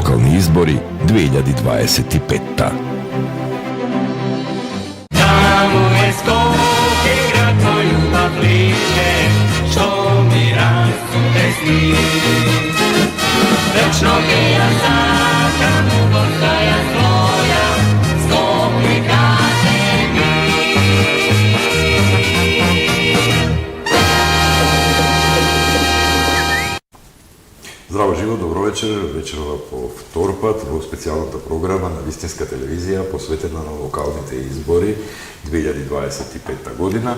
Локални избори 2025. Таму е Скопје, град мој љубав лише, што ми расуте сни. Вечно ке ја сакам, уборка ја своја, Скопје каже ми. Здраво живо, добро вечер, вечерова по втор пат во специјалната програма на Вистинска телевизија посветена на локалните избори 2025 година.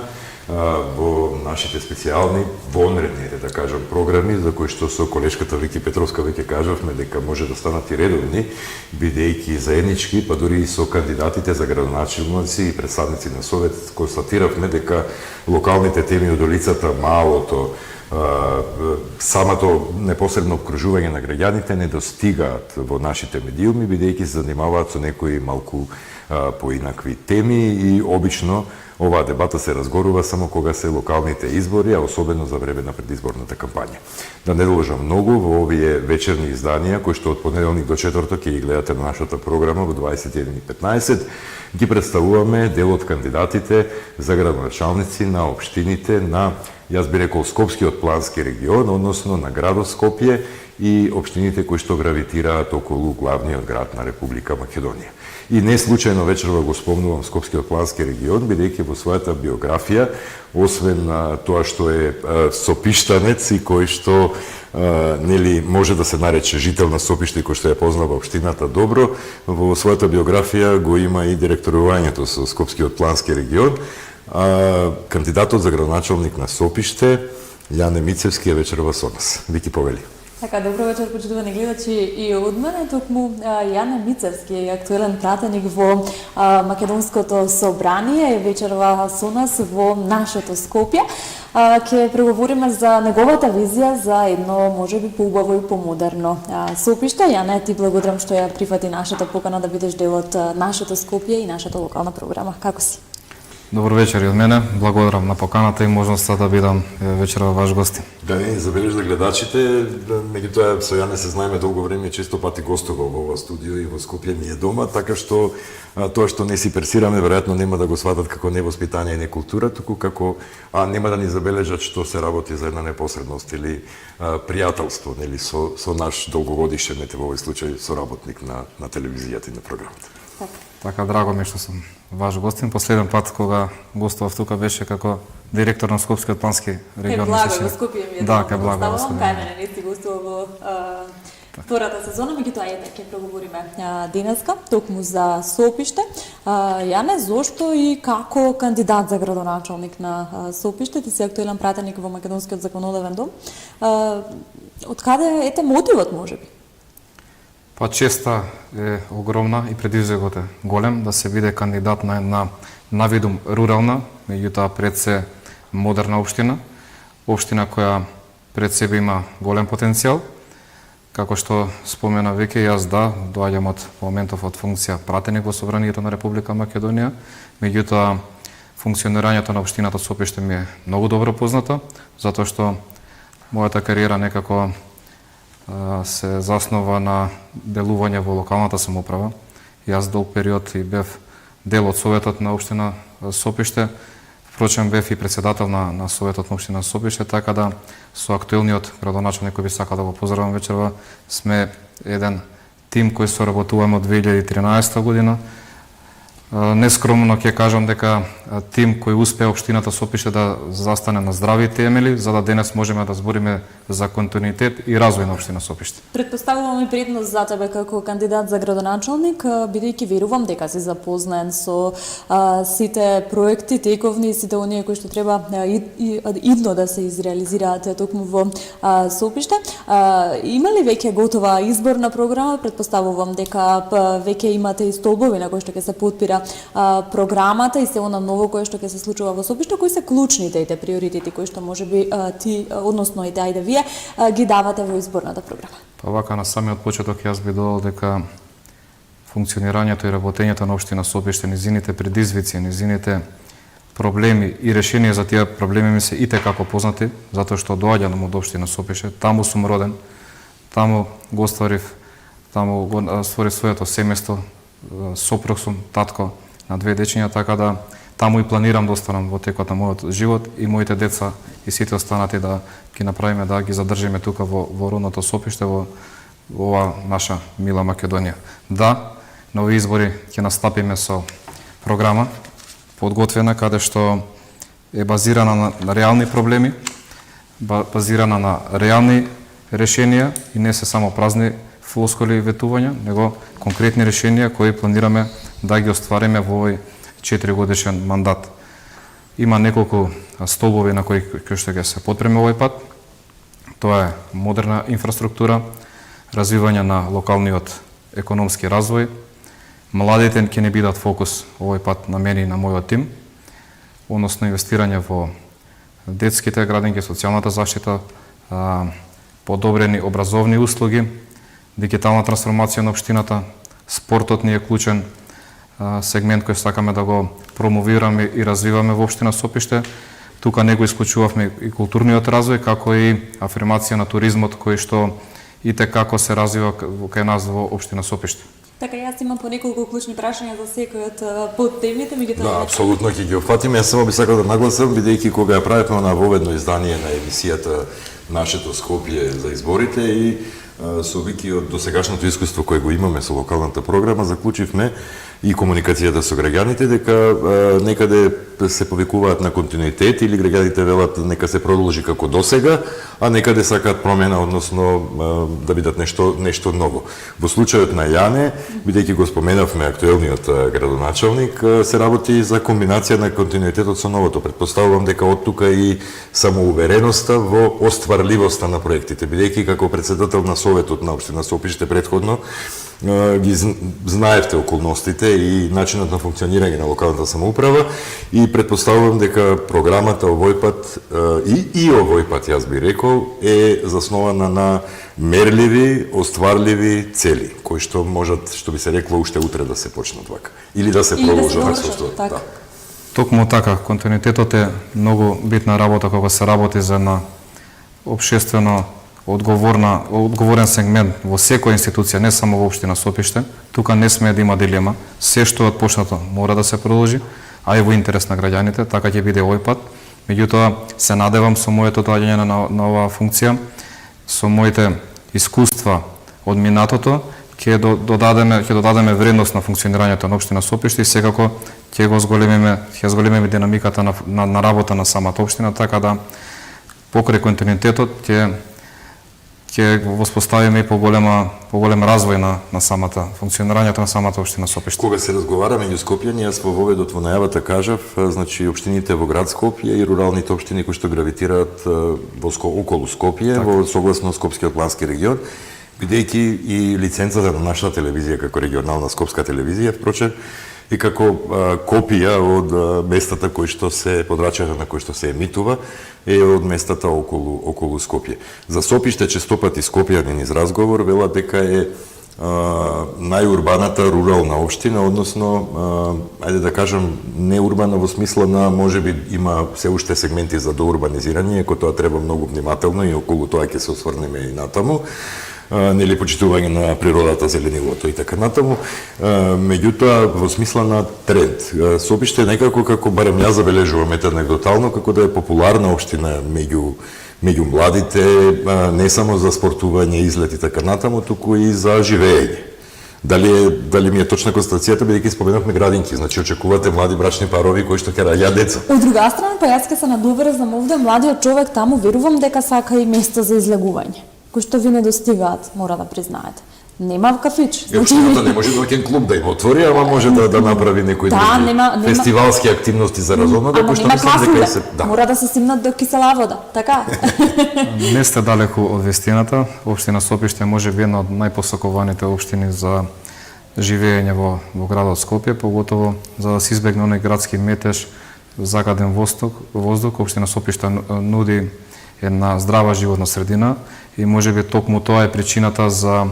Во нашите специјални, вонредни, да кажам, програми, за кои што со колешката Вики Петровска веќе кажавме дека може да станат и редовни, бидејќи заеднички, па дури и со кандидатите за градоначелници и представници на Совет, констатиравме дека локалните теми од улицата, малото, самото непосредно обкружување на граѓаните не достигаат во нашите медиуми, бидејќи се занимаваат со некои малку поинакви теми и обично оваа дебата се разгорува само кога се локалните избори, а особено за време на предизборната кампања. Да не должам многу во овие вечерни изданија, кои што од понеделник до четврток ќе ги гледате на нашата програма во 21:15, ги представуваме дел од кандидатите за градоначалници на општините на, јас би рекол, Скопскиот плански регион, односно на градот Скопје и општините кои што гравитираат околу главниот град на Република Македонија. И не случајно вечерва го спомнувам Скопскиот плански регион, бидејќи во својата биографија, освен тоа што е сопиштанец и кој што нели може да се нарече жител на Сопиште, кој што ја познава општината добро, во својата биографија го има и директорувањето со Скопскиот плански регион. Кандидатот за градоначалник на Сопиште, Јане Мицевски, е вечерва со нас. Вики, повели. Така, добро вечер, почитувани гледачи, и од мене токму Јане Мицевски е актуелен пратеник во Македонското собрание, вечерва со нас во нашето Скопје. Ќе преговориме за неговата визија за едно можеби поубаво и помодерно Сопиште. Јане, ти благодарам што ја прифати нашата покана да бидеш дел од нашето Скопје и нашата локална програма. Како си? Добро вечер и од мене. Благодарам на поканата и можноста да бидам вечерва ваш гостин. Да не забележда гледачите, меѓутоа со Јане се знаеме долго време, често пати гостувал во ова студио и во Скопје ми е дома, така што тоа што не си персираме, веројатно нема да го сватат како невоспитание и некултура, туку како нема да ни забележат што се работи за една непосредност или пријателство, нели, со наш долгогодишен, ете во овој случај, соработник на телевизијата и на програмата. Така, драго ми што сум ваш гостин. Последен пат кога гостував тука беше како директор на Скопскиот плански регион. Кај Благо во Скопје ми е да, кај Благо во Скопје. Кај мене не си гостувал во втората сезона, меѓутоа ете ќе преговориме денеска токму за Сопиште. Јане, зошто и како кандидат за градоначалник на Сопиште, ти си актуелен пратеник во Македонскиот законодавен дом. Од каде ете мотивот можеби? Па честа е огромна и предизвикот е голем да се биде кандидат на една навидум рурална, меѓутоа пред се модерна општина, општина која пред себе има голем потенцијал. Како што спомена веќе, јас доаѓам од моментов од функција пратеник во Собранието на Република Македонија, меѓутоа функционирањето на општината Сопиште ми е многу добро познато, затоа што мојата кариера некако се заснова на делување во локалната самоуправа. Јас долг период и бев дел од Советот на општина Сопиште, впрочем бев и председател на Советот на општина Сопиште, така да со актуелниот градоначалник кој би сакал да го поздравам вечерва, сме еден тим кој соработуваме од 2013 година. Нескромно ќе кажам дека тим кој успеа општината Сопиште да застане на здрави темели, за да денес можеме да збориме за континуитет и развој на општина Сопиште. Предпоставувам и предност за тебе како кандидат за градоначалник, бидејќи верувам дека си запознаен со сите проекти, тековни и сите оние кои што треба идно да се изреализираат токму во Сопиште. Има ли веќе готова изборна програма? Предпоставувам дека веќе имате и столбови на кои што ќе се потпира програмата и се она ново кое што ќе се случува во Сопиште. Кои се клучните и приоритети кои што можеби ти, односно и ајде вие, ги давате во изборната програма? Па вака на самиот почеток јас би додал дека функционирањето и работењето на општина Сопиште, низините предизвици, низините проблеми и решенија за тие проблеми ми се итекако познати, затоа што доаѓам од општина Сопиште, таму сум роден, таму го остварив таму го створи своето семејство, сопруг сум, татко на 2 дечиња, така да таму и планирам да останам во текот на мојот живот и моите деца и сите останати да ги направиме, да ги задржиме тука во родното Сопиште, во ова наша мила Македонија. Да, на овие избори ќе настапиме со програма подготвена, каде што е базирана на реални проблеми, базирана на реални решенија и не се само празни флоскули и ветувања, него конкретни решенија кои планираме да ги оствариме во овој 4-годишен мандат. Има неколку столбови на кои што ќе се потпреме овој пат. Тоа е модерна инфраструктура, развивање на локалниот економски развој. Младите ќе не бидат фокус овој пат на мене и на мојот тим, односно инвестирање во детските градинки, социјалната заштита, подобрени образовни услуги, дигитална трансформација на општината, спортот ни е клучен сегмент кој сакаме да го промовираме и развиваме во општина Сопиште. Тука не го исклучувавме и културниот развој, како и афирмација на туризмот кој што и како се развива кај нас во општина Сопиште. Така, јас имам по неколку клучни прашања за секој од подтемите, меѓутоа... Да, апсолутно ќе ги опфатиме. Јас само би сакал да нагласам, бидејќи кога ја правевме на воведно издание на емисијата Нашето Скопје за изборите и со вики од досегашното искуство кое го имаме со локалната програма, заклучивме и комуникацијата со граѓаните дека некаде се повикуваат на континуитет или граѓаните велат нека се продолжи како досега, а некаде сакаат промена, односно да бидат нешто ново. Во случајот на Јане, бидејќи го споменавме актуелниот градоначалник, се работи за комбинација на континуитетот со новото. Претпоставувам дека од тука и самоувереноста во остварливоста на проектите, бидејќи како председател на Советот на општина Сопиште претходно ги знаевте околностите и начинот на функционирање на локалната самоуправа и претпоставувам дека програмата овој пат и овој пат јас би рекол е заснована на мерливи, остварливи цели кои што можат, што би се рекло, уште утре да се почнат вака или да се продолжат на состојот. Така. Токму така, континуитетот е многу битна работа кога се работи за една општествено одговорен сегмент во секоја институција, не само во општина Сопиште. Тука не смее да има дилема. Се што е отпочнато мора да се продолжи, а и во интерес на граѓаните, така ќе биде овој пат. Меѓутоа, се надевам со моето доаѓање на оваа функција, со моите искуства од минатото, ќе додадеме вредност на функционирањето на општина Сопиште и секако ќе зголемиме динамиката на работа на самата општина, така да покрај континуитетот ќе воспоставиме и поголем развој на самата функционирањето на самата општина Сопиште. Кога се разговара меѓу скопјани, јас во воведот во најавата кажав, значи општините во град Скопје и руралните општини кои што гравитираат околу Скопје, во согласно Скопскиот плански регион, бидејќи и лиценцата на нашата телевизија како регионална скопска телевизија, впрочем, и како копија од местата кои што се подрачјата на кои што се емитува е од местата околу Скопје. За Сопиште честопати скопјанин из разговор велат дека е најурбаната рурална општина, односно ајде да кажам не урбана во смисла на можеби има се уште сегменти за доурбанизирање, кој тоа треба многу внимателно и околу тоа ќе се осврнеме и натаму. Нели почитување на природата, зеленилото и така натаму. Меѓутоа, во смисла на тренд, Сопиште е некако како, барем јас забележувам анегдотално, како да е популарна општина меѓу младите, не само за спортување, излет и така натаму, туку и за живење. Дали ми е точна констатацијата, бидејќи споменавме градинки, значи очекувате млади брачни парови кои што ќе раѓаат деца. Од друга страна, па јас ќе се надоврзам овде, младиот човек таму верувам дека сака и место за излегување, кои што ви не достигаат, мора да признаете. Нема кафич. Општината не може доаѓен клуб да им отвори, ама може да направи некои други фестивалски активности за разонога, кои што мислам дека и се... Мора да се стимнат до кисела вода, така? Не сте далеку од вистината. Општина Сопиште може би една од најпосакуваните општини за живење во градот Скопје, поготово за да се избегне оној градски метеж, загаден воздух. Општина Сопиште нуди една здрава животна средина и можеби токму тоа е причината за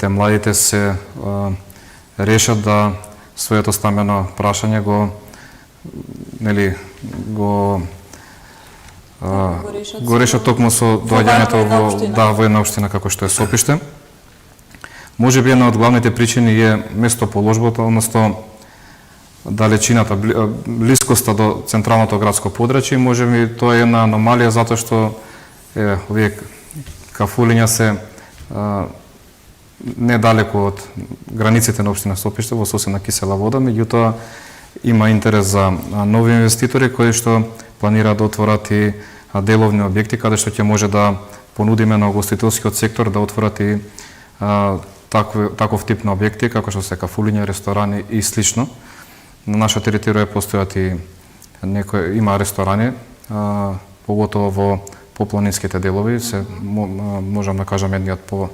младите се решат да своето стамбено прашање го решат токму со доаѓањето во една општина како што е Сопиште. Може би една од главните причини е местоположбата, односно далечината, блискоста до централното градско подрачје. Може би тоа е една аномалија затоа што овие кафулиња се недалеку од границите на општина Сопиште во соседна Кисела Вода, меѓутоа има интерес за нови инвеститори кои што планираат да отворат и деловни објекти каде што ќе може да понудиме на угостителскиот сектор да отворат и таков тип на објекти како што се кафулиња, ресторани и слично. На наша територија постојат и има ресторани, поготово во попланинските делови, можам да кажам едниот по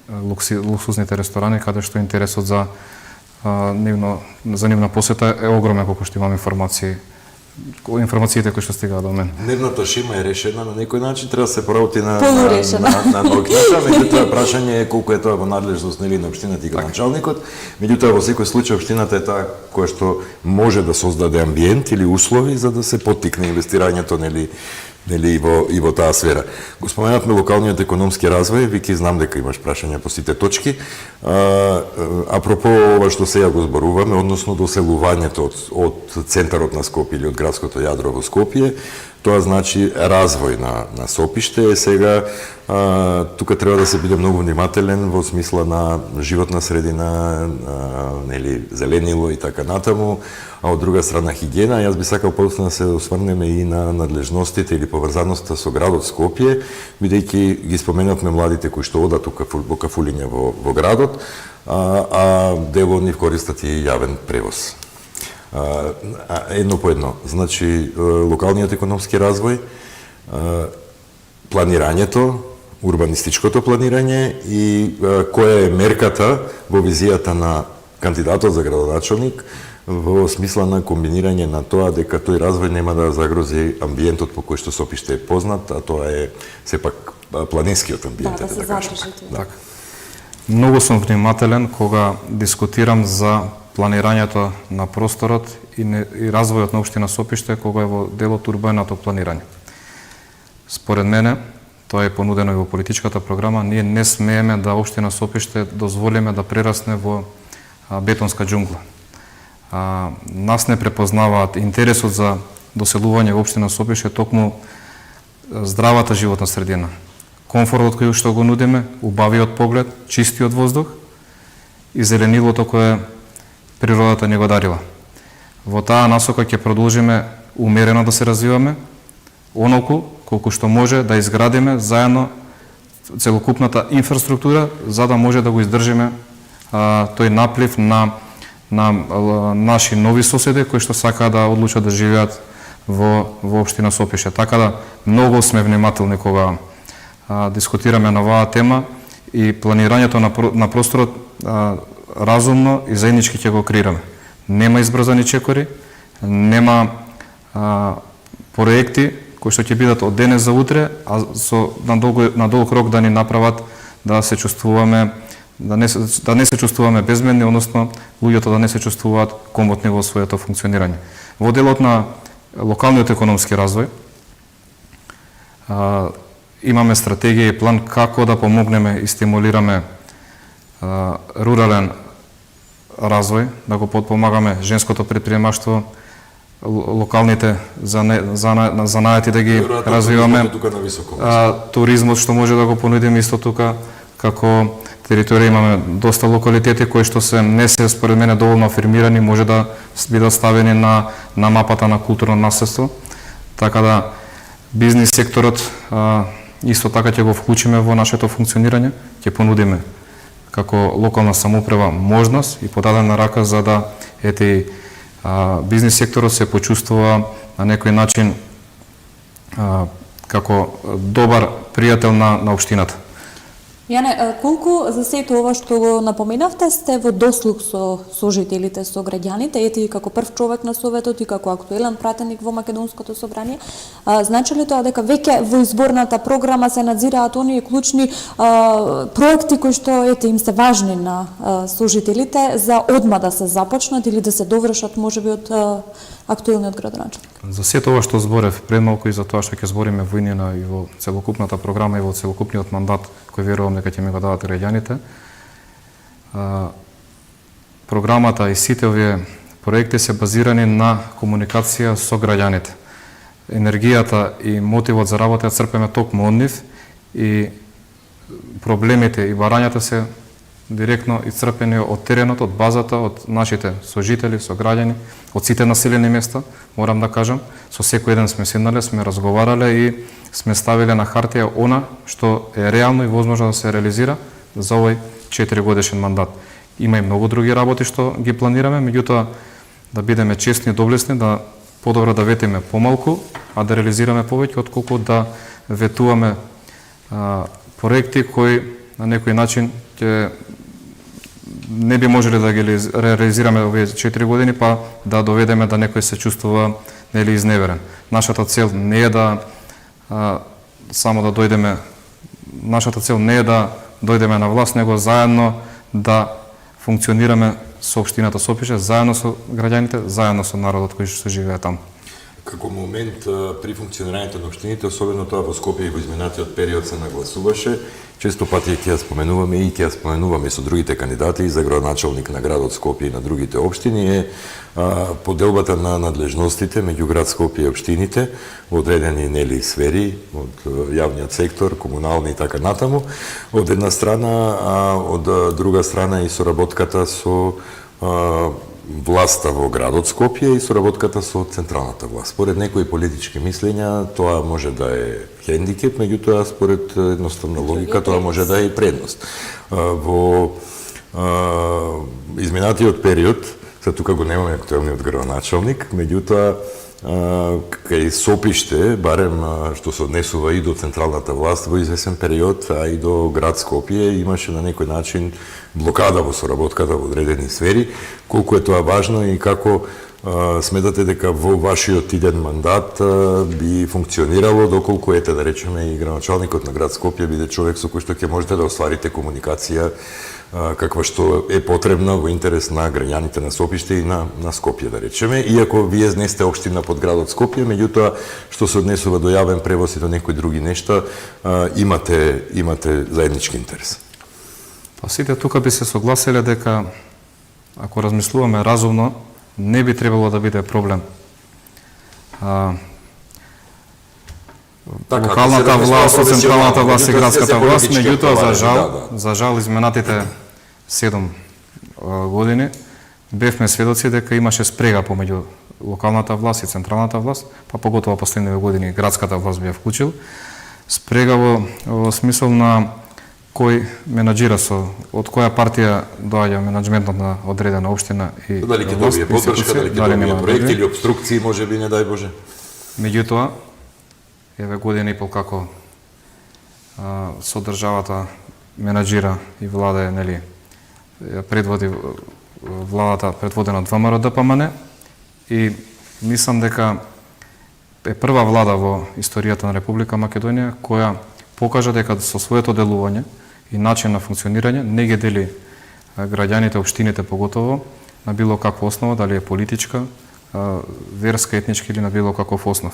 луксузните ресторани, каде што интересот за нивна посета е огромен, колку што имам информациите кои што стигаат до мене. Дневната шема е решена на некој начин, треба да се поработи на Полурешена. меѓутоа прашање е колку е тоа во надлежност нели на општината и градоначалникот. Меѓутоа во секој случај општината е таа која што може да создаде амбиент или услови за да се поттикне инвестирањето нели и во таа сфера. Го споменавме локалниот економски развој, Вики, знам дека имаш прашања по сите точки. Апропо ова што сега го зборуваме, односно доселувањето од центарот на Скопје или од градското јадро во Скопје, тоа значи развој на Сопиште. Сега тука треба да се биде многу внимателен во смисла на животна средина, нели зеленило и така натаму, а од друга страна хигиена. Јас би сакал подоцна да се осврнеме и на надлежностите или поврзаноста со градот Скопје, бидејќи ги споменавме младите кои што одат во кафулиња во градот, а дел од нив користат и јавен превоз. Едно по едно. Значи, локалниот економски развој, планирањето, урбанистичкото планирање и која е мерката во визијата на кандидатот за градоначалник во смисла на комбинирање на тоа дека тој развој нема да загрози амбиентот по кој што Сопиште е познат, а тоа е сепак планинскиот амбиент. Да се задржи тоа. Така. Многу сум внимателен кога дискутирам за планирањето на просторот и развојот на општина Сопиште кога е во делот урбаното планирање. Според мене, тоа е понудено и во политичката програма, ние не смееме да општина Сопиште дозволиме да прерасне во бетонска џунгла. Нас не препознаваат интересот за доселување во општина Сопиште токму здравата животна средина. Комфортот кој што го нудиме, убавиот поглед, чистиот воздух и зеленилото кое природата ни го дарила. Во таа насока ќе продолжиме умерено да се развиваме, оноку колку што може да изградиме заедно целокупната инфраструктура за да може да го издржиме тој наплив на наши нови соседи кои што сакаат да одлучат да живеат во општина Сопиште. Така да многу сме внимателни кога дискутираме на оваа тема и планирањето на просторот разумно и заеднички ќе го креираме. Нема избрзани чекори, нема проекти кои што ќе бидат од денес за утре, а на долг рок да ни направат да се чувствуваме да не се чувствуваме безбедни, односно луѓето да не се чувствуваат комотни во своето функционирање. Во делот на локалниот економски развој имаме стратегија и план како да помогнеме и стимулираме рурален развој, да го подпомагаме женското предприемаштво, локалните занаати да ги развиваме, туризмот што може да го понудиме исто тука, како територија имаме доста локалитети кои што не се според мене доволно афирмирани, може да бидат ставени на мапата на културно наследство, така да бизнис секторот исто така ќе го вклучиме во нашето функционирање, ќе понудиме како локална самоуправа можност и подадена рака за да бизнис секторот се почувствува на некој начин како добар пријател на општината. Јане, колку за сето ова што го напоменавте сте во дослуг со сожителите, со граѓаните, и како прв човек на Советот и како актуелен пратеник во Македонското собрание, значи ли тоа дека веќе во изборната програма се надзираат оние клучни проекти кои што им се важни на сожителите за одма да се започнат или да се довршат можеби од актуелниот градоначалник? За сето ова што зборев пред малку и за тоа што ќе збориме во иднина и во целокупната програма и во целокупниот мандат кој верувам дека ќе ми го дадат граѓаните, програмата и сите овие проекти се базирани на комуникација со граѓаните. Енергијата и мотивот за работа ја црпеме токму од нив и проблемите и барањата се директно исцрпени од теренот, од базата, од нашите сожители, со граѓани, од сите населени места, морам да кажам. Со секој еден сме седнале, сме разговарале и сме ставиле на хартија она што е реално и возможно да се реализира за овој 4-годишен мандат. Има и многу други работи што ги планираме, меѓутоа да бидеме честни и доблесни, да подобро да ветиме помалку, а да реализираме повеќе отколку да ветуваме проекти кои на некој начин ќе не би можеле да ги реализираме овие 4 години, па да доведеме да некој се чувствува нели изневерен. Нашата цел не е да само да дојдеме, нашата цел не е да дојдеме на власт, него заедно да функционираме со општината Сопише, заедно со граѓаните, заедно со народот кој што живее таму. Како момент при функционирањето на општините, особено тоа во Скопје и во изминатиот период се нагласуваше, често пати ќе ја споменуваме и ќе ја споменуваме со другите кандидати и за градоначалник на градот Скопје и на другите општини, е поделбата на надлежностите меѓу град Скопје и општините во одредени нели сфери од јавниот сектор, комунални и така натаму, од една страна, а од друга страна и соработката со власта во градот Скопје и соработката со централната власт. Според некои политички мислења, тоа може да е хендикеп, меѓутоа според едноставна логика тоа може да е и предност. Во изминатиот период, се тука го немаме актуелниот градоначалник, меѓутоа кај Сопиште, барем што се однесува и до централната власт во извесен период, а и до град Скопје, имаше на некој начин блокада во соработката во одредени сфери. Колку е тоа важно и како сметате дека во вашиот иден мандат би функционирало, доколку ете да речеме и градоначалникот на град Скопје биде човек со кој што ќе можете да остварите комуникација каква што е потребна во интерес на граѓаните на Сопиште и на Скопје, да речеме, иако вие не сте општина под градот Скопје, меѓутоа што се однесува до јавен превоз и до некои други нешта, имате заеднички интерес. Па сите тука би се согласиле дека ако размислуваме разумно, не би требало да биде проблем. Локалната власт, централната власт и градската власт, меѓутоа за жал изминатите 7 години бевме сведоци дека имаше спрега помеѓу локалната власт и централната власт, па поготово последниве години градската власт би ја вклучил. Спрега во смисол на кој менаџира од која партија доаѓа менаџментот на одредена општина и дали ќе добие поддршка, дали ќе добие проекти или обструкции, можеби, не дај Боже. Меѓутоа, еве година и пол како со државата менаџира и влада е, нели, предводи владата предводена од ВМРО ДПМН и мислам дека е прва влада во историјата на Република Македонија која покажа дека со своето делување и начин на функционирање не ги дели граѓаните, општините поготово на било каква основа, дали е политичка, верска, етничка или на било каков основ.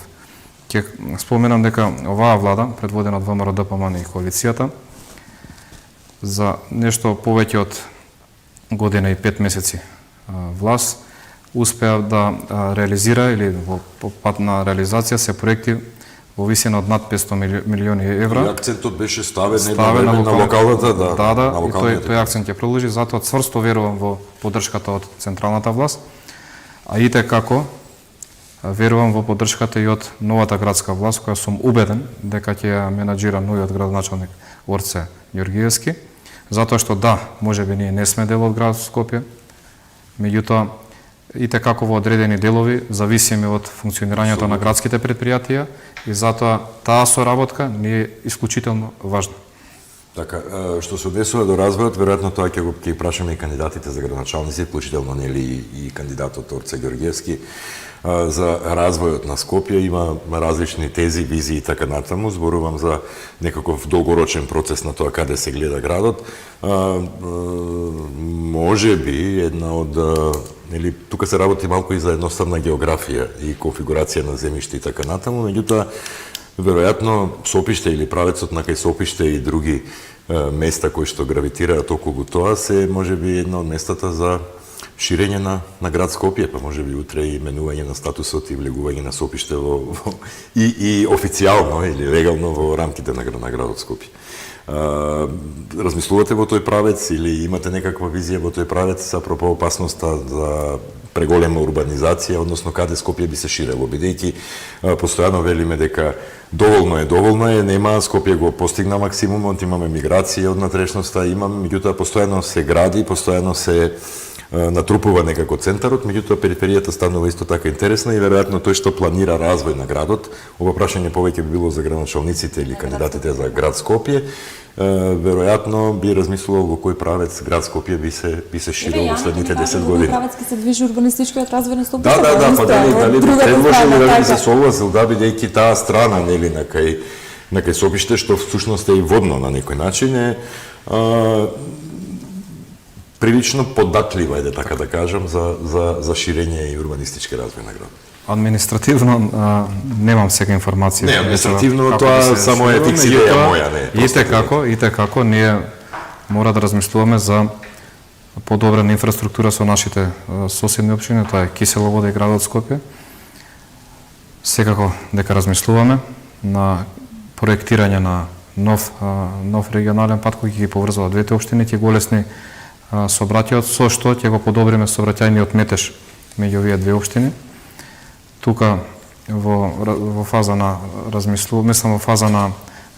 Ќе споменам дека оваа влада, предводена од ВМРО ДПМН и коалицијата, за нешто повеќе од година и 5 месеци власт, успеа да реализира или во пат на реализација се проекти во висина од над 500 милиони евра. И акцентот беше ставен на локалната, да, и тој акцент ќе продолжи, затоа цврсто верувам во поддршката од централната власт, а и како верувам во поддршката и од новата градска власт, која сум убеден дека ќе ја менаџира новиот градоначалник Орце Ѓоргиевски, затоа што да, можеби ние не сме дел од град Скопје, меѓутоа и како во одредени делови зависиме од функционирањето на градските предпријатија и затоа таа соработка не е исклучително важна. Така, што се однесува до развојот, веројатно тоа ќе прашаме и кандидатите за градоначалници, вклучително нели и кандидатот Орце Ѓоргиевски, за развојот на Скопје има различни тези, визии и така натаму. Зборувам за некаков долгорочен процес на тоа каде се гледа градот. Може би една од нели тука се работи малку и за едноставна географија и конфигурација на земјиште и така натаму, меѓутоа веројатно Сопиште или правецот на кај Сопиште и други места кои што гравитираат околу тоа се можеби една од местата за ширење на град Скопје, па можеби утре и менување на статусот и влегување на сопиште и официјално или легално во рамките на градот Скопје. Размислувате во тој правец или имате некаква визија во тој правец апропо опасноста за преголема урбанизација, односно каде Скопје би се ширело, бидејќи постојано велиме дека доволно е, нема, Скопје го постигна максимумот, имаме миграција од натрешноста, меѓутоа постојано се гради, постојано се натрупува некако центарот, меѓутоа периферијата станува исто така интересна и веројатно тој што планира развој на градот, ова прашање повеќе би било за градоначалниците или кандидатите за град Скопје, веројатно би размислувал во кој правец град Скопје би се ширил во следните 10 години. Правец ке се движи урбанистичкиот развој на Скопје. Да, па дали би предложили да би се согласил, да, бидејќи таа страна нели на кај Сопиште што всушност е и водно на некој начин е прилично податлива, еде така да кажам, за ширење и урбанистички развој на градот. Административно немам сега информација. Не, административно тоа само е фикс идеја моја, не. И како ние мора да размислуваме за подобрена инфраструктура со нашите соседни општини, тоа е Кисела вода и градот Скопје. Секако дека размислуваме на проектирање на нов регионален пат кој ќе ги поврзува двете општини, ќе го олесни сообраќајот, со што ќе го подобриме сообраќајниот метеж меѓу овие две општини. Тука во фаза на размислување, мислам во фаза на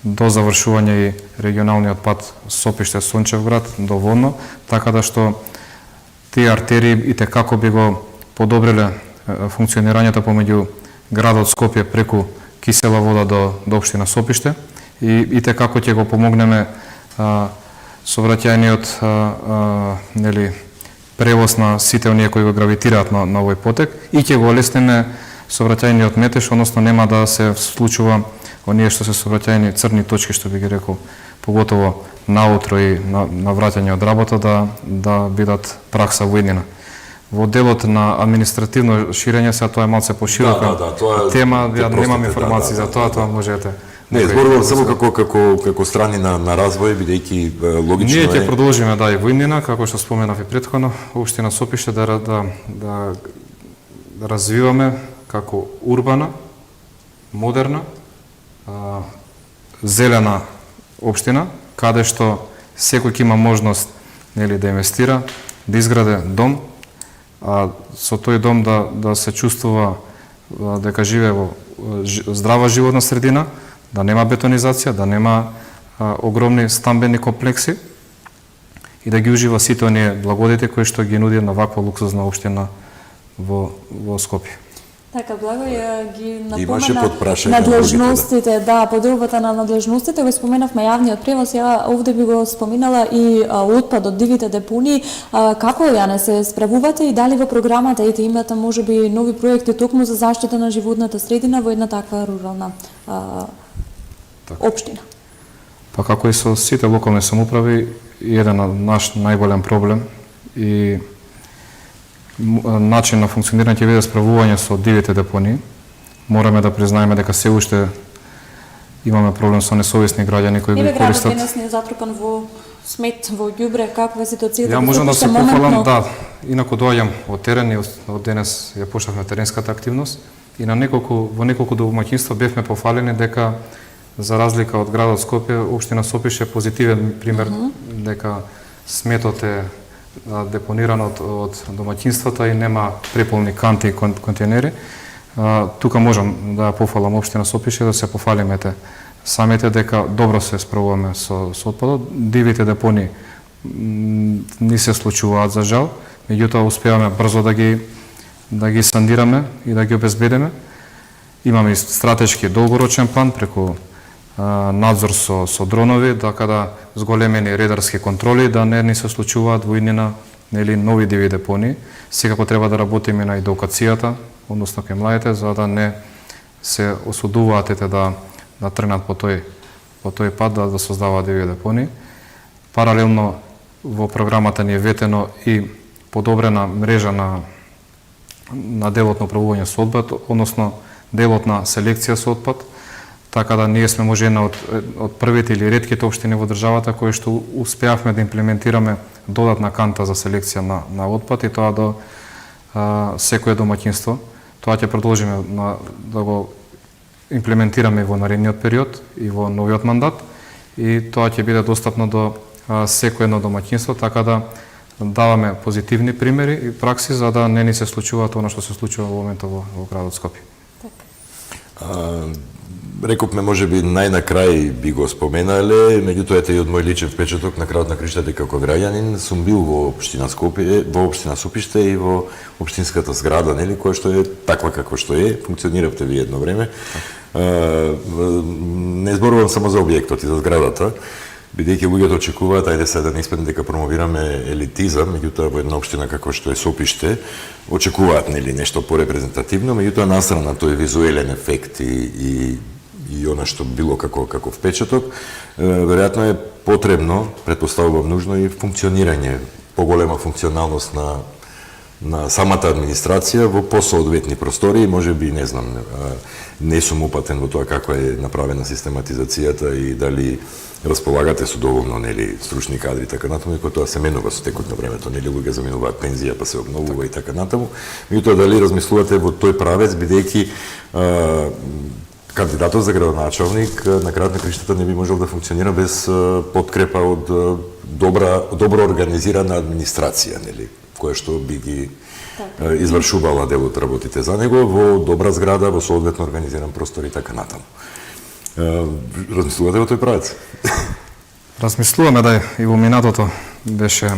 до завршување и регионалниот пат Сопиште Сончевград до Водно, така да што тие артерии и те како би го подобриле функционирањето помеѓу градот Скопје преку Кисела вода до општина Сопиште и те како ќе го помогнеме сообраќајниот нели превоз на сите оние кои го гравитираат на овој потек и ќе го олесниме сообраќајниот метеж, односно нема да се случува оние што се сообраќајни црни точки, што би ги рекол, поготово наутро и на враќање од работа да бидат пракса во иднина. Во делот на административно ширење се тоа е малце поширока тема, ја немам информации за тоа можете. Не, зборувам само како страни на развој, бидејќи логично е. Ние ќе продолжиме и во иднина, како што споменав и претходно, општина Сопиште да развиваме како урбана, модерна, зелена општина, каде што секој ќе има можност нели да инвестира, да изграде дом, а со тој дом да се чувствува дека живее во здрава животна средина, да нема бетонизација, да нема огромни стамбени комплекси и да ги ужива сите оние благодети кои што ги нуди на ваква луксузна општина во Скопје. Така, благо ги Имаше напомена подпрашање надлежностите, поделбата на надлежностите, го споменавме јавниот превоз, ја овде би го споминала и отпад од дивите депонии. Како ја се справувате и дали во програмата имате можеби нови проекти токму за заштита на животната средина во една таква рурална општина? Па како и со сите локални самоуправи, еден наш најголем проблем и начин на функционирање ќе биде справување со дивите депонии. Мораме да признаеме дека се уште имаме проблем со несовесни граѓани кои го користат. Градот денес затрупан во смет, во ѓубре, каква е ситуацијата? Ја можам да се пофалам, инаку доаѓам од терен и од денес ја почнавме теренската активност и во неколку домаќинства бевме пофалени дека за разлика од градот Скопје, општина Сопиште е позитивен пример дека сметот е депониран од домаќинствата и нема преполни канти и контейнери. Тука можам да пофалам општина Сопиште, да се пофалиме самите дека добро се справуваме со отпадот. Дивите депонии не се случуваат за жал, меѓутоа успеваме брзо да ги сандираме и да ги обезбедиме. Имаме и стратешки долгорочен план преку надзор со дронови, така да зголемени редарски контроли да не ни се случуваат во иднина нови диви депонии. Секако треба да работиме на едукацијата, односно кај младите, за да не се осудуваат да тренат по тој пат да создаваат диви депонии. Паралелно во програмата ни е ветено и подобрена мрежа на делот на управување со отпад, односно делот на селекција со отпад, така да ние сме може една од првите или ретките општини во државата кои што успеавме да имплементираме додатна канта за селекција на отпад и тоа до секое домаќинство. Тоа ќе продолжиме да го имплементираме во наредниот период и во новиот мандат и тоа ќе биде достапно до секое едно домаќинство, така да даваме позитивни примери и пракси за да не ни се случува тоа што се случува во моментот во градот Скопје. Рековме можеби најнакрај би го споменале, меѓутоа ете и од мој личен впечаток на крајот на криштата како граѓанин сум бил во општина Скопје, во општина Супиште и во општинската зграда, нели, која што е таква какво што е, функциониравте ви едно време. Не зборувам само за објектот и за зградата, бидејќи луѓето очекуваат, ајде сега да не испадне дека промовираме елитизам, меѓутоа во една општина како што е Сопиште, очекуваат нели нешто порепрезентативно, меѓутоа настрана тој визуелен ефект и она што било како впечаток, веројатно е потребно, претпоставувам нужно и функционирање, поголема функционалност на самата администрација во посоодветни простори, можеби не знам, не сум упатен во тоа како е направена систематизацијата и дали располагате со доволно нели стручни кадри така натаму, иако тоа се менува со текот на времето, нели луѓе заминуваат пензија па се обновува и така натаму. Меѓутоа дали размислувате во тој правец, бидејќи кандидатот за градоначалник на крајот на криштата не би можел да функционира без подкрепа од добро организирана администрација, нели, која што би ги извршувала дел од работите за него во добра зграда, во соодветно организиран простор и така натаму. Размислувате во тој правец? Размислуваме да и во минатото беше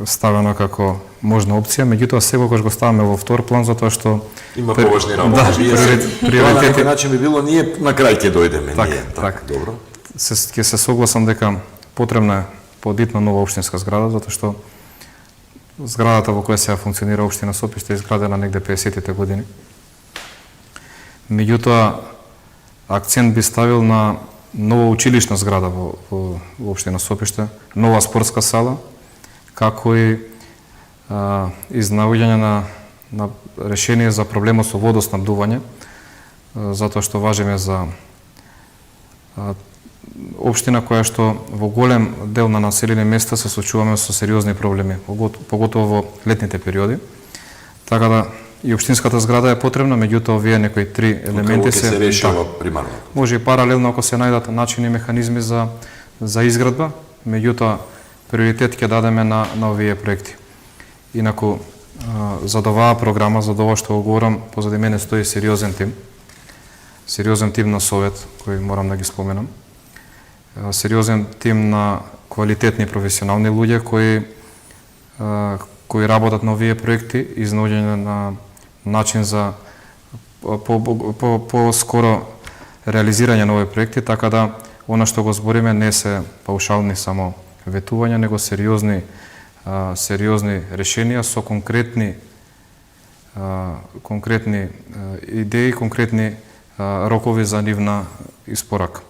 ставено како можна опција, меѓутоа секогаш го ставаме во втор план затоа што има поважни работи. Да, на некој начин би било ние на крај ќе дојдеме, ние. Така. Добро. Ќе се согласам дека потребна е подитна нова општинска зграда затоа што зградата во која сега функционира општина Сопиште е изградена негде 50-тите години. Меѓутоа акцент би ставил на нова училишна зграда во општина Сопиште, нова спортска сала, како и изнаоѓање на решение за проблемот со водоснабдување, затоа што важиме за општина која што во голем дел на населени места се соочуваме со сериозни проблеми, поготово во летните периоди. Така да и општинската зграда е потребна, меѓутоа овие некои три елементи се решава примарно. Може и паралелно ако се најдат начини и механизми за изградба, меѓутоа приоритет ќе дадеме на овие проекти. Инаку за оваа програма, за ова што го говорам, позади мене стои сериозен тим на совет кој морам да ги споменам. Сериозен тим на квалитетни професионални луѓе кои работат на овие проекти, изнаоѓање на начин за по-скоро реализирање на овие проекти, така да она што го збориме не се паушални само ветувања, него сериозни решенија со конкретни идеи, конкретни рокови за нивна испорака.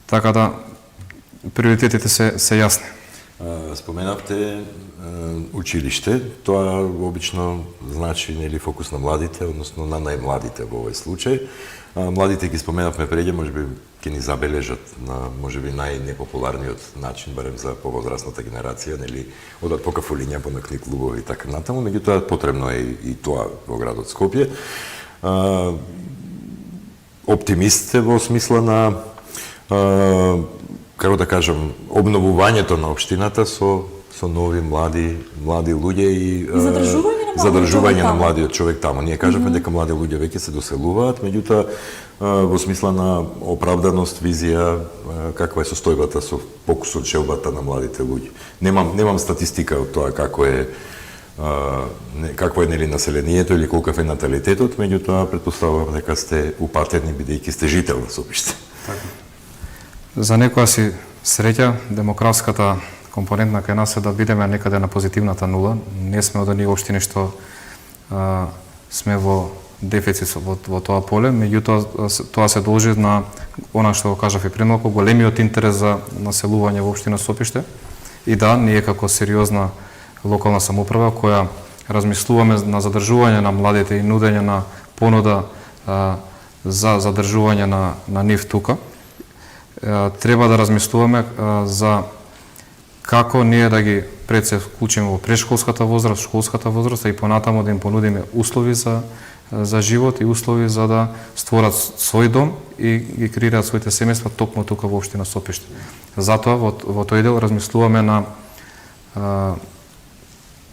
Така да приоритетите се јасни. Споменавте училиште, тоа обично значи нели фокус на младите, односно на најмладите во овој случај. Младите ги споменавме преѓе, можеби ќе ни забележат на можеби најнепопуларниот начин, барем за повозрастната генерација, нели одат по кафулиња, по накни клубови и така натаму, меѓутоа потребно е и тоа во градот Скопје. Оптимист сте во смисла на како да кажам, обновувањето на општината со нови млади луѓе и задржување на младиот човек таму. Ние кажавме дека млади луѓе веќе се доселуваат, меѓутоа во смисла на оправданост, визија, каква е состојбата со покусот желбата на младите луѓе. Немам статистика од тоа какво е нели населението или колкав е наталитетот, меѓутоа претпоставувам дека сте упатени бидејќи сте жител на Сопиште. За некоја си среќа, демографската компонентна кај нас е да бидеме некаде на позитивната нула. Не сме од оние општини што сме во дефицит во тоа поле, меѓутоа тоа се должи на она што го кажав и премалку, големиот интерес за населување во општина Сопиште. И да, ние како сериозна локална самоуправа која размислуваме на задржување на младите и нудење на понуда за задржување на нив тука. Треба да размислуваме за како ние да ги пред се вклучиме во прешколската возраст, школската возраст, и понатаму да им понудиме услови за живот и услови за да створат свој дом и ги креираат своите семејства токму тука во општина Сопиште. Затоа во тој дел размислуваме на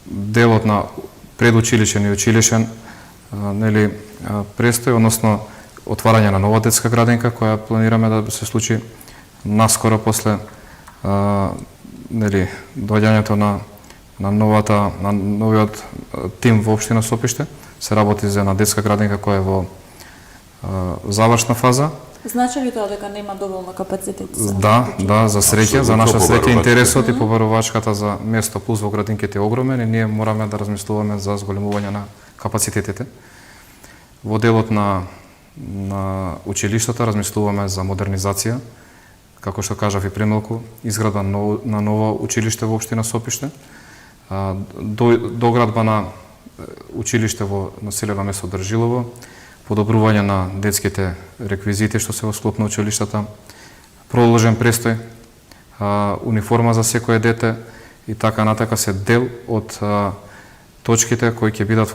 делот на предучилишен и училишен престој, односно отварање на нова детска градинка која планираме да се случи наскоро после доаѓањето на новиот тим во општина Сопиште. Се работи за една детска градинка која е во завршна фаза. Значи ли тоа дека нема доволно капацитет? Да, за среќа, за наша среќа интересот и побарувачката за место плюс во градинките е огромен и ние мораме да размислуваме за зголемување на капацитетите. Во делот на училиштата размислуваме за модернизација, како што кажав и премалку, изградба на ново училиште во општина Сопиште, доградба на училиште во населено место Држилово, подобрување на детските реквизити што се во склоп на училиштата, продолжен престој, униформа за секое дете и така натака се дел од точките кои ќе бидат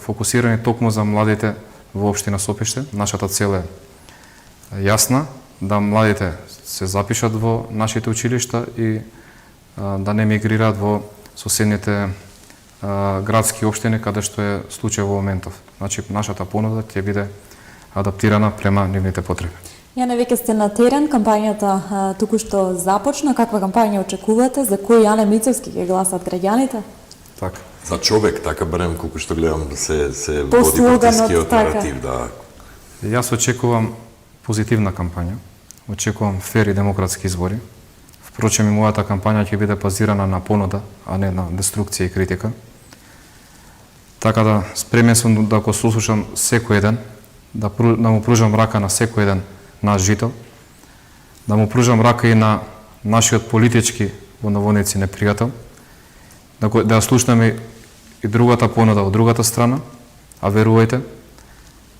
фокусирани токму за младите во општина Сопиште. Нашата цел е јасна, да младите се запишат во нашите училишта и да не мигрираат во соседните градски општини каде што е случај во моментов. Значи, нашата понуда ќе биде адаптирана према нивните потреби. Јане, веќе сте на терен, кампањата току-што започна. Каква кампања очекувате? За кој Јане Мицевски ќе гласат граѓаните? Така. За човек, така барем колку што гледам се води партискиот наратив, да. Јас очекувам позитивна кампања. Очекувам фер и демократски избори. Впрочем, и мојата кампања ќе биде базирана на понуда, а не на деструкција и критика. Така да спремен сум да го слушам секој еден, да му пружам рака на секој еден наш жител, да му пружам рака и на нашиот политички во наводници непријател, да ја слушнеме и другата понуда од другата страна, а верувајте,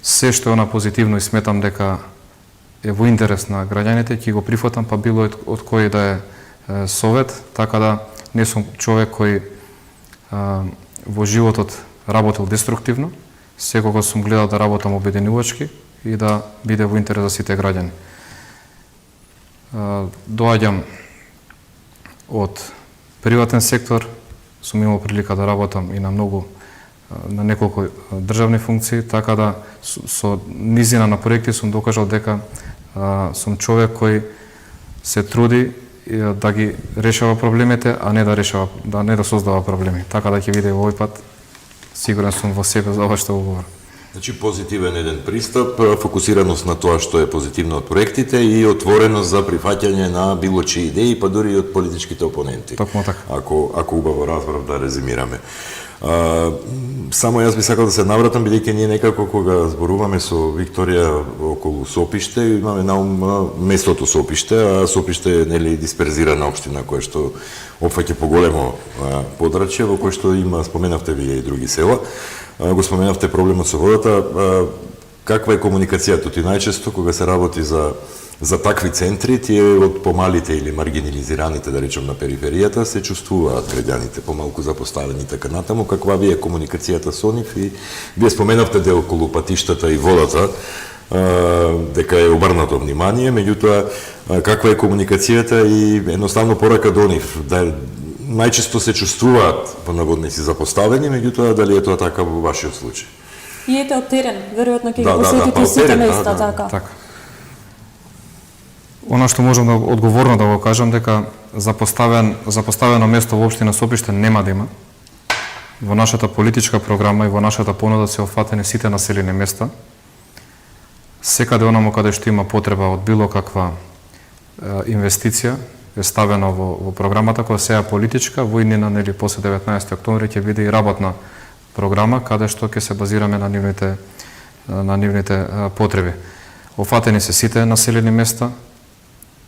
се што е она позитивно и сметам дека е во интерес на граѓаните, ќе го прифатам, па било од кој да е совет, така да не сум човек кој во животот работел деструктивно, секогаш сум гледал да работам обединувачки и да биде во интерес за сите граѓани. Доаѓам од приватен сектор, сум имал прилика да работам и на неколку државни функции, така да со низина на проекти сум докажал дека сум човек кој се труди да ги решава проблемите, а не да создава проблеми. Така да ќе биде овој пат, сигурен сум во себе за ова што го говорам. Значи позитивен еден пристап, фокусираност на тоа што е позитивно од проектите и отвореност за прифаќање на било чии идеи, па дури и од политичките опоненти. Токму така. Ако убаво разбрав да резимираме. Само јас би сакал да се навратам, бидејќи ние некако кога зборуваме со Викторија околу Сопиште, имаме на ум местото Сопиште, а Сопиште е нели дисперзирана општина која што опфаќа поголемо подрачје, во кој што има, споменавте вие и други села. Го споменавте проблемот со водата. Каква е комуникацијата? Ти најчесто кога се работи за такви центри, тие од помалите или маргинализираните, да речем, на периферијата, се чувствуваат граѓаните помалку запоставени така натаму. Каква ви е комуникацијата со нив? И вие споменавте дел околу патиштата и водата, дека е обрнато внимание, меѓутоа каква е комуникацијата и едноставно порака до нив, да најчесто се чувствуваат по наводници запоставени, меѓутоа дали е тоа така во вашиот случај? И ете од терен, веројатно ќе ги посетите сите места, така. Така. Она што можам да одговорно да го кажам, дека запоставено место во општина Сопиште нема да има. Во нашата политичка програма и во нашата понуда се офатени сите населени места. Секаде онаму каде што има потреба од било каква инвестиција е ставено во програмата, која се е политичка, во иднина, нели, после 19 октомври ќе биде и работна програма, каде што ќе се базираме на нивните потреби. Офатени се сите населени места,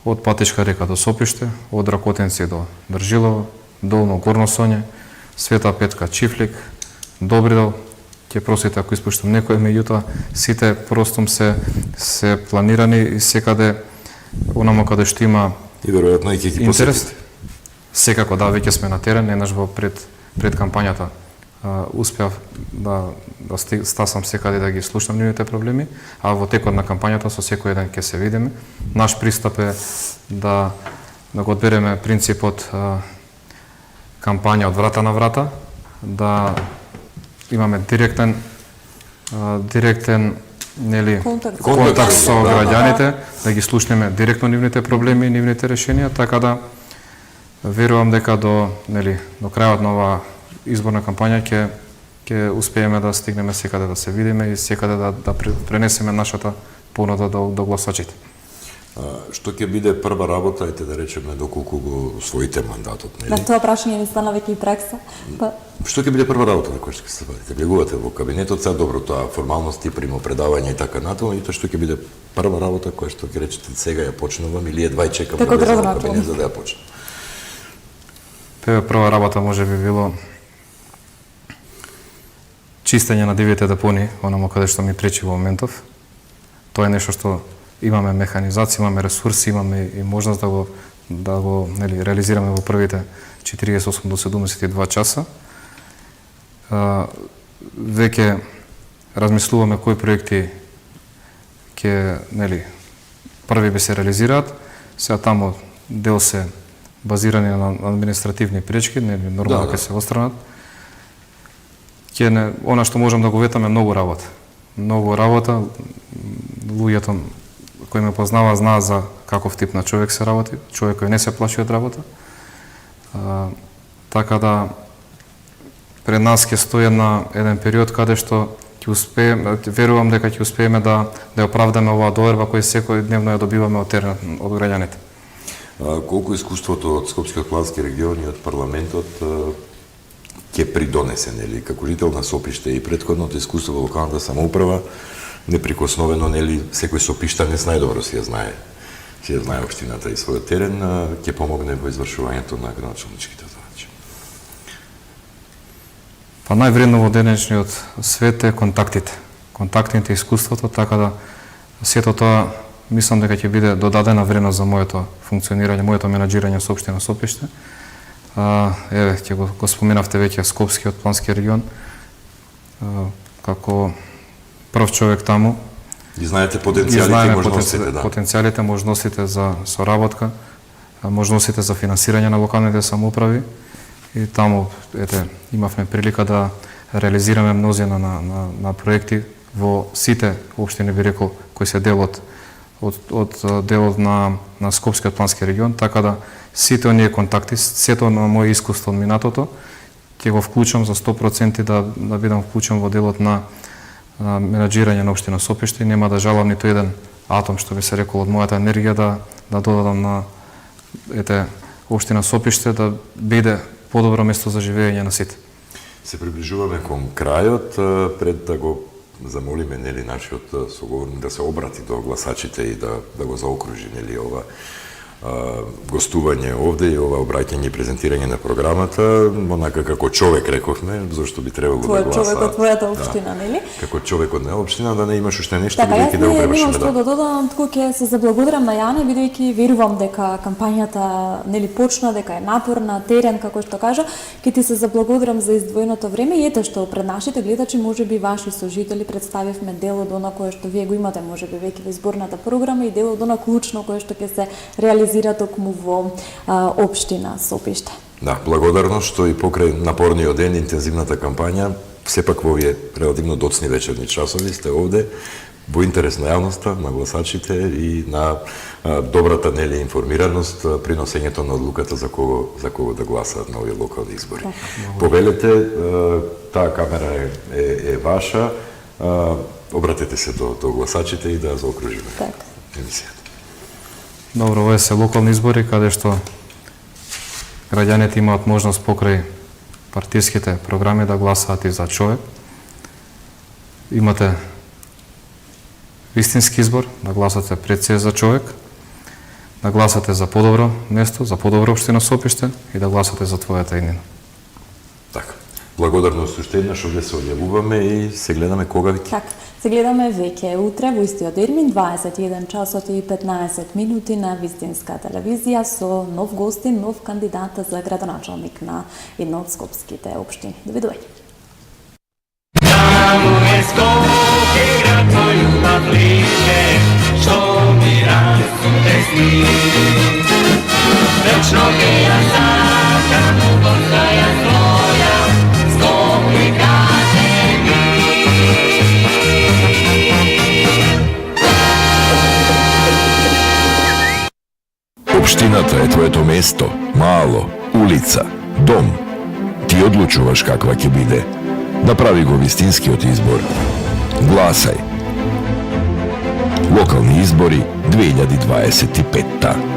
од Патишка река до Сопиште, од Ракотенци до Држилово, Долно Горно Соње, Света Петка Чифлик, Добридол, ќе простите ако испуштам некој, меѓутоа сите простом се планирани и секаде онамо каде што има И веројатно и ќе ги интерес. посетите. Секако да, веќе сме на терен, еднаш во пред кампањата успеав да стасам секаде да ги слушам нивните проблеми, а во текот на кампањата со секој ден ќе се видиме. Наш пристап е да го одбереме принципот кампања од врата на врата, да имаме директен контакт со граѓаните, да ги слушнеме директно нивните проблеми и нивните решенија, така да верувам дека до крајот на оваа изборна кампања ќе успееме да стигнеме секаде да се видиме и секаде да пренесеме нашата понуда до гласачите. Што ќе биде прва работа, ајде да речеме, доколку го освоите мандатот, нели? На тоа прашање ми стана веќе и пракса. Што ќе биде прва работа на која ќе се бавите? Влегувате во кабинетот, сега добро тоа формалности, примопредавање и така натаму, и тоа што ќе биде прва работа која што ќе речете сега ја почнувам или едва и чекам Како да влезам во градоначелник. кабинет за да ја почнам? Прва работа може би било чистење на дивите депони, онамо каде што ми пречи во моментов. Тоа е нешто што имаме механизација, имаме ресурси, имаме и можност да го реализираме во првите 48 до 72 часа. Веќе размислуваме кои проекти ќе први би се реализираат. Сега таму дел се базирани на административни пречки, нормално ќе се отстранат. Она што можам да го ветаме многу работа. Многу работа, луѓето кои ме познава знаат за каков тип на човек се работи, човек кој не се плаши од работа. Така да пред нас ќе стои еден период каде што ќе успееме, верувам дека ќе успееме да ја оправдаме оваа доверба која секој дневно ја добиваме од теренот, од граѓаните. Колку искуството од Скопскиот плански регион и од парламентот ќе придонесе, нели, како жител на Сопиште и претходното искуство во локалната самоуправа, неприкосновено, нели, секој сопиштанец најдобро си ја знае општината и својот терен, ќе помогне во извршувањето на градоначалничките задачи. Па највредно во денешниот свет е контактите, искуството, така да сето тоа мислам дека ќе биде додадена вредност за моето функционирање, моето менаџирање со општина Сопиште. Еве, ќе го споменавте веќе Скопскиот плански регион, како прв човек таму. И знаете потенцијалите и можностите, да. Потенцијалите, можностите за соработка, можностите за финансирање на локалните самоуправи. И таму, имавме прилика да реализираме мнозина на проекти во сите општини, би рекол, кои се дел од делот на Скопскиот плански регион, така да сите оние контакти, сето на моје искуство од минатото, ќе го вклучам за 100% да бидам вклучен во делот на менаџирање на општина Сопиште и нема да жалам ниту еден атом, што би се рекол, од мојата енергија да додадам на општина Сопиште да биде подобро место за живење на сите. Се приближуваме кон крајот, пред да го замолиме, нели, нашиот соговорник да се обрати до гласачите и да го заокружи, нели, ова гостување овде и ова обраќање и презентирање на програмата, онака како човек рековме, зашто би требало да гласа. Човек од твојата општина, нели? Како човек од општина, да не имаш уште нешто, Така, бидејќи да го немам превршиме. што да додадам, туку ќе се заблагодарам на Јане, бидејќи верувам дека кампањата почна, дека е напорна, терен, како што кажа, ќе ти се заблагодарам за издвоеното време и ете што пред нашите гледачи, можеби ваши сожители, представивме дел од она кое што вие го имате, можеби веќе во изборната програма и дел од она клучно кое што ќе се реализира токму во општина Сопиште. Да, благодарност што и покрај напорниот ден, интензивната кампања, сепак во овие релативно доцни вечерни часови сте овде во интерес на јавноста, на гласачите и на добрата, нели, информираност при носењето на одлуката за кого да гласаат на овие локални избори. Повелете, таа камера е ваша, обратете се до гласачите и да заокружиме емисијата. Добро, овие се локални избори каде што граѓаните имаат можност покрај партиските програми да гласаат и за човек. Имате вистински избор, да гласате пред се за човек, да гласате за подобро место, за подобро општина Сопиште и да гласате за твојата иднина. Така. Благодарност уште еднаш, овде се одјавуваме и се гледаме кога веќе. Так, се гледаме веќе утре во истиот термин 21 часот и 15 минути на Вистинска телевизија со нов гостин, нов кандидат за градоначалник на една од скопските општини. Довидување. Tamo je Skopje, grad moj ljubav liče, što mi rasute sni. Večno bila saka, postaja svoja, Skopje kaže mi. Општината е твоето место, мало, улица, дом. Ти одлучуваш каква ќе биде. Направи го вистинскиот избор. Гласај. Локални избори 2025.